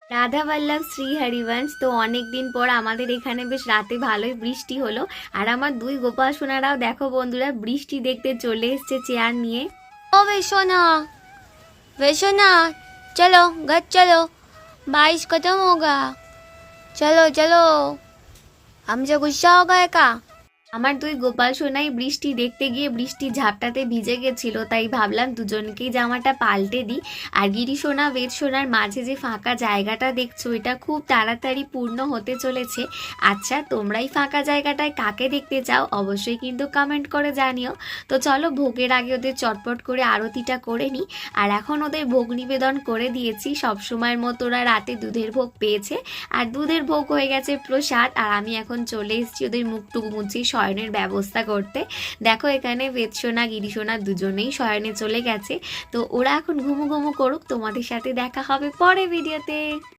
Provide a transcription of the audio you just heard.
রাধা বল্লভ শ্রী হরিবংশ। তো অনেক দিন পর আমাদের এখানে বেশ রাতে ভালোই বৃষ্টি হলো। আর আমার দুই গোপাল সোনারাও দেখো বন্ধুরা বৃষ্টি দেখতে চলে এসছে চেয়ার নিয়ে। ओ वैशोना, वैशोना, चलो घर चलो, बारिश खत्म होगा। चलो चलो, हमसे गुस्सा हो गए का? আমার দুই গোপাল সোনাই বৃষ্টি দেখতে গিয়ে বৃষ্টির ঝাপটাতে ভিজে গেছিল, তাই ভাবলাম দুজনকেই জামাটা পাল্টে দিই। আর গিরি সোনা বেদ সোনার মাঝে যে ফাঁকা জায়গাটা দেখছো এটা খুব তাড়াতাড়ি পূর্ণ হতে চলেছে। আচ্ছা, তোমরাই ফাঁকা জায়গাটায় কাকে দেখতে চাও অবশ্যই কিন্তু কমেন্ট করে জানিও। তো চলো ভোগের আগে ওদের চটপট করে আরতিটা করে নিই। আর এখন ওদের ভোগ নিবেদন করে দিয়েছি, সবসময়ের মতো ওরা রাতে দুধের ভোগ পেয়েছে আর দুধের ভোগ হয়ে গেছে প্রসাদ। আর আমি এখন চলে এসেছি ওদের মুখটুকু মুছি শয়নের ব্যবস্থা করতে। দেখো এখানে বেদসোনা গিরিসোনা দুজনেই শয়নে চলে গেছে। তো ওরা এখন ঘুমু ঘুমু করুক, তোমাদের সাথে দেখা হবে পরে ভিডিওতে।